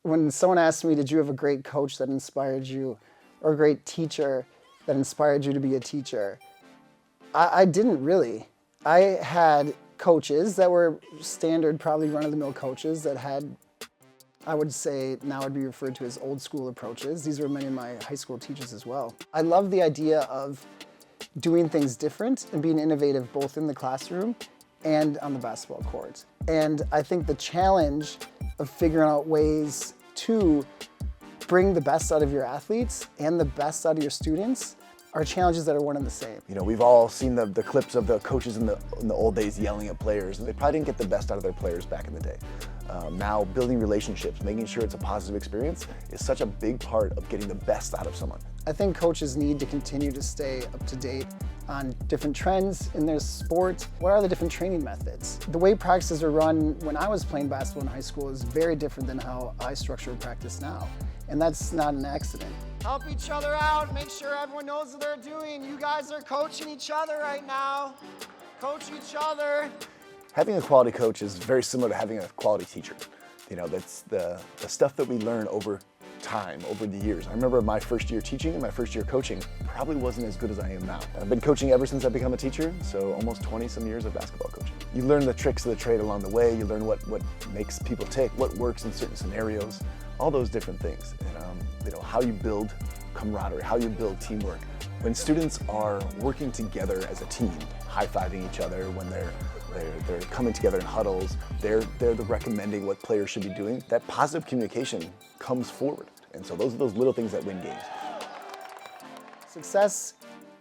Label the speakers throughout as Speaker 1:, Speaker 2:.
Speaker 1: When someone asked me, did you have a great coach that inspired you, or a great teacher that inspired you to be a teacher? I didn't really. I had coaches that were standard, probably run-of-the-mill coaches that had, I would say, now would be referred to as old school approaches. These were many of my high school teachers as well. I love the idea of doing things different and being innovative both in the classroom and on the basketball court. And I think the challenge of figuring out ways to bring the best out of your athletes and the best out of your students are challenges that are one and the same.
Speaker 2: You know, we've all seen the clips of the coaches in the old days yelling at players, and they probably didn't get the best out of their players back in the day. Now, building relationships, making sure it's a positive experience is such a big part of getting the best out of someone.
Speaker 1: I think coaches need to continue to stay up to date on different trends in their sport. What are the different training methods? The way practices are run when I was playing basketball in high school is very different than how I structure practice now. And that's not an accident.
Speaker 3: Help each other out, make sure everyone knows what they're doing. You guys are coaching each other right now. Coach each other.
Speaker 2: Having a quality coach is very similar to having a quality teacher. You know, that's the stuff that we learn over time, over the years. I remember my first year teaching and my first year coaching probably wasn't as good as I am now. I've been coaching ever since I've become a teacher, so almost 20 some years of basketball coaching. You learn the tricks of the trade along the way, you learn what makes people tick, what works in certain scenarios, all those different things. And you know, how you build camaraderie, how you build teamwork. When students are working together as a team, high-fiving each other when they're coming together in huddles, they're recommending what players should be doing, that positive communication comes forward. And so those are those little things that win games.
Speaker 1: Success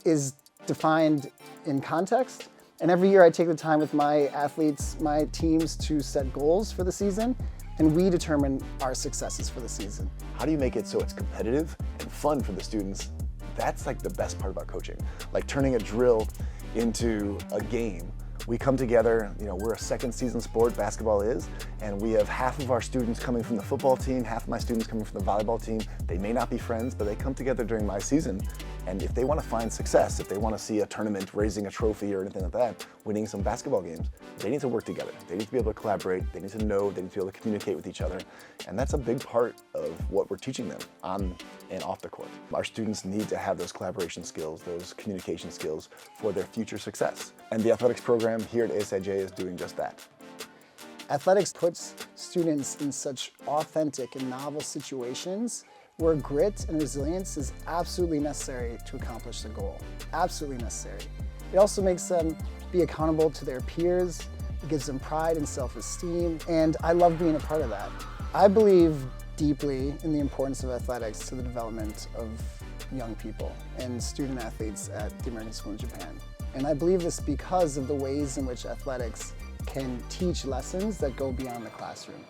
Speaker 1: is defined in context, and every year I take the time with my athletes, my teams, to set goals for the season, and we determine our successes for the season.
Speaker 2: How do you make it so it's competitive and fun for the students? That's like the best part about coaching. Like turning a drill into a game. We come together, you know, we're a second season sport, basketball is, and we have half of our students coming from the football team, half of my students coming from the volleyball team. They may not be friends, but they come together during my season, and if they want to find success, if they want to see a tournament raising a trophy or anything like that, winning some basketball games, they need to work together. They need to be able to collaborate, they need to know, they need to be able to communicate with each other, and that's a big part of what we're teaching them on and off the court. Our students need to have those collaboration skills, those communication skills for their future success. And the athletics program here at ASIJ is doing just that.
Speaker 1: Athletics puts students in such authentic and novel situations where grit and resilience is absolutely necessary to accomplish the goal. Absolutely necessary. It also makes them be accountable to their peers. It gives them pride and self-esteem, and I love being a part of that. I believe deeply in the importance of athletics to the development of young people and student athletes at the American School in Japan. And I believe this because of the ways in which athletics can teach lessons that go beyond the classroom.